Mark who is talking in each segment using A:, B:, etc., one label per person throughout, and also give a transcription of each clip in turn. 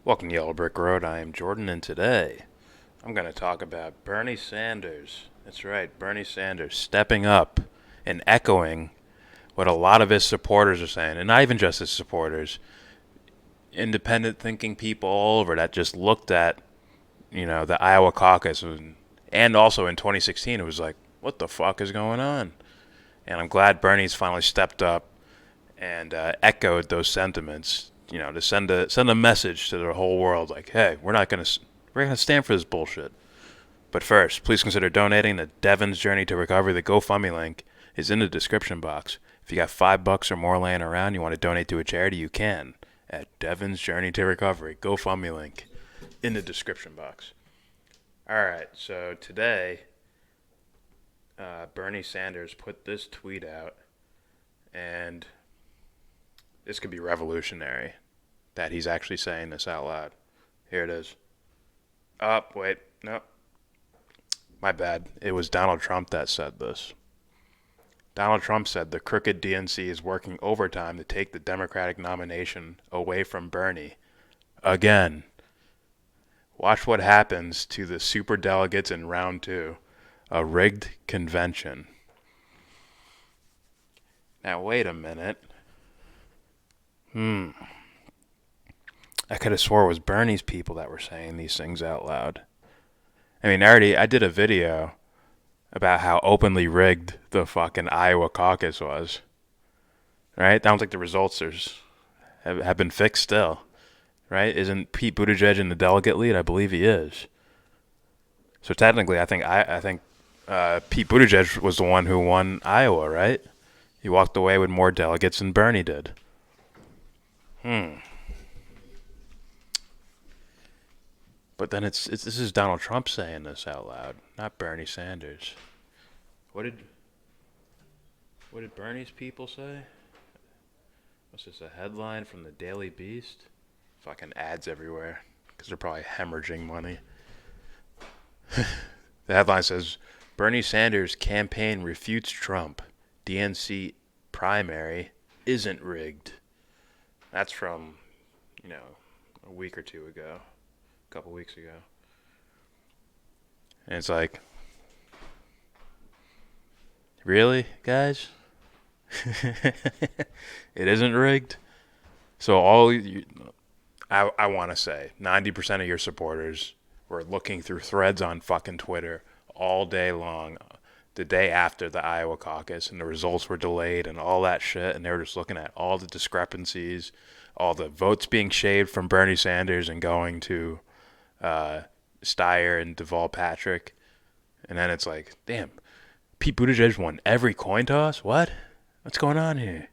A: Welcome to Yellow Brick Road. I am Jordan, and today I'm going to talk about Bernie Sanders. That's right, Bernie Sanders stepping up and echoing what a lot of his supporters are saying, and not even just his supporters, independent thinking people all over that just looked at, the Iowa caucus, and also in 2016, it was like, what the fuck is going on? And I'm glad Bernie's finally stepped up and echoed those sentiments. To send a message to the whole world, like, hey, we're gonna stand for this bullshit. But first, please consider donating to Devon's Journey to Recovery. The GoFundMe link is in the description box. If you got $5 or more laying around, you want to donate to a charity, you can at Devon's Journey to Recovery. GoFundMe link in the description box. All right, so today, Bernie Sanders put this tweet out, and this could be revolutionary that he's actually saying this out loud. Here it is. Oh, wait. No. My bad. It was Donald Trump that said this. Donald Trump said the crooked DNC is working overtime to take the Democratic nomination away from Bernie. Again. Watch what happens to the superdelegates in round two. A rigged convention. Now, wait a minute. I could have swore it was Bernie's people that were saying these things out loud. I mean, I did a video about how openly rigged the fucking Iowa caucus was. Right? I don't think the results have been fixed still. Right? Isn't Pete Buttigieg in the delegate lead? I believe he is. So technically, I think Pete Buttigieg was the one who won Iowa, right? He walked away with more delegates than Bernie did. But then this is Donald Trump saying this out loud, not Bernie Sanders. What did Bernie's people say? What's this, a headline from the Daily Beast? Fucking ads everywhere, because they're probably hemorrhaging money. The headline says, Bernie Sanders campaign refutes Trump. DNC primary isn't rigged. That's from, a week or two ago. Couple weeks ago. And it's like, really, guys? It isn't rigged? So I want to say 90% of your supporters were looking through threads on fucking Twitter all day long the day after the Iowa caucus, and the results were delayed and all that shit, and they were just looking at all the discrepancies, all the votes being shaved from Bernie Sanders and going to Steyer and Deval Patrick. And then it's like, damn, Pete Buttigieg won every coin toss? What? What's going on here?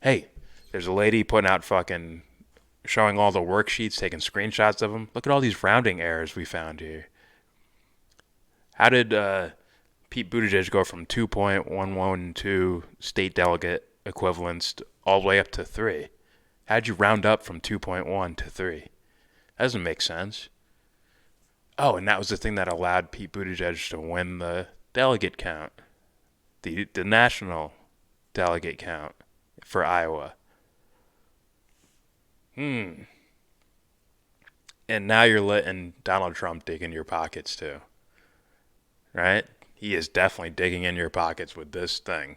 A: Hey, there's a lady putting out fucking, showing all the worksheets, taking screenshots of them. Look at all these rounding errors we found here. How did Pete Buttigieg go from 2.112 state delegate equivalents all the way up to 3? How'd you round up from 2.1 to 3? That doesn't make sense. Oh, and that was the thing that allowed Pete Buttigieg to win the delegate count. The national delegate count for Iowa. And now you're letting Donald Trump dig in your pockets too. Right? He is definitely digging in your pockets with this thing.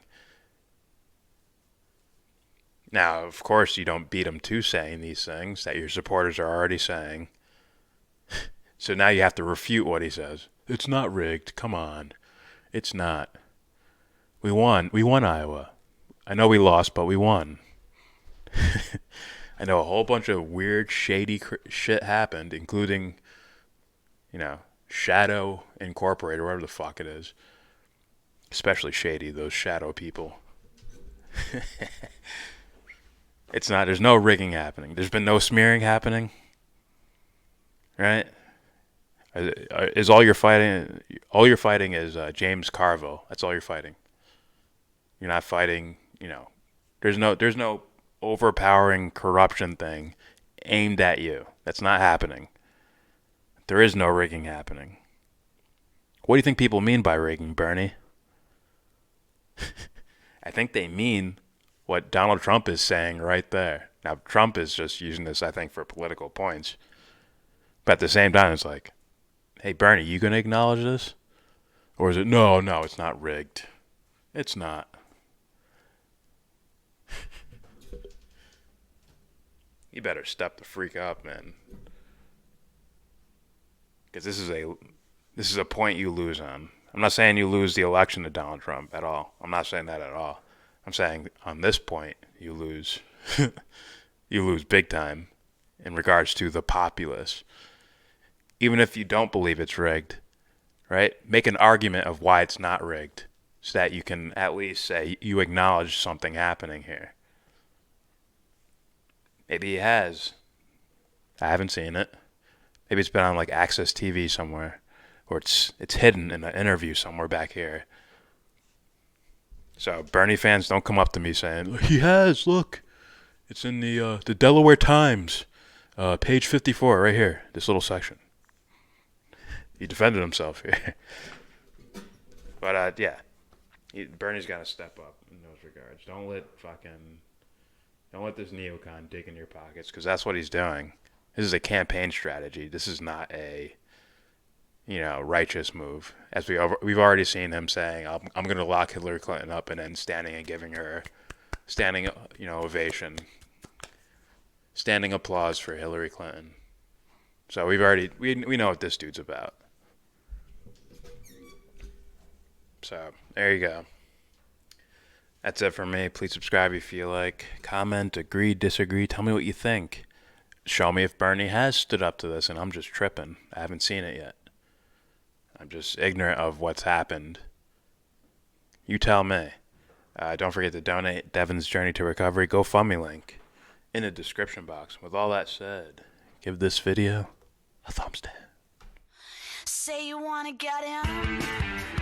A: Now, of course, you don't beat him to saying these things that your supporters are already saying. So now you have to refute what he says. It's not rigged. Come on. It's not. We won. We won Iowa. I know we lost, but we won. I know a whole bunch of weird, shady shit happened, including, Shadow Incorporated, whatever the fuck it is. Especially shady, those shadow people. It's not. There's no rigging happening. There's been no smearing happening. Right? Is all you're fighting? All you're fighting is James Carville. That's all you're fighting. You're not fighting. There's no overpowering corruption thing aimed at you. That's not happening. There is no rigging happening. What do you think people mean by rigging, Bernie? I think they mean what Donald Trump is saying right there. Now, Trump is just using this, I think, for political points. But at the same time, it's like, hey, Bernie, you going to acknowledge this? Or is it, no, it's not rigged. It's not. You better step the freak up, man. Because this is a point you lose on. I'm not saying you lose the election to Donald Trump at all. I'm not saying that at all. I'm saying on this point you lose. You lose big time in regards to the populace. Even if you don't believe it's rigged, right? Make an argument of why it's not rigged so that you can at least say you acknowledge something happening here. Maybe he has. I haven't seen it. Maybe it's been on like Access TV somewhere, or it's hidden in an interview somewhere back here. So Bernie fans, don't come up to me saying he has. Look, it's in the Delaware Times, page 54, right here. This little section. He defended himself here. But yeah, Bernie's got to step up in those regards. Don't let this neocon dig in your pockets, because that's what he's doing. This is a campaign strategy. This is not a, righteous move. As we've already seen him saying, I'm going to lock Hillary Clinton up, and then standing and giving her standing, ovation, standing applause for Hillary Clinton. So we know what this dude's about. So there you go. That's it for me. Please subscribe if you like. Comment, agree, disagree. Tell me what you think. Show me if Bernie has stood up to this and I'm just tripping. I haven't seen it yet. I'm just ignorant of what's happened. You tell me. Don't forget to donate Devon's Journey to Recovery GoFundMe link in the description box. With all that said, give this video a thumbs down.
B: Say you wanna get in.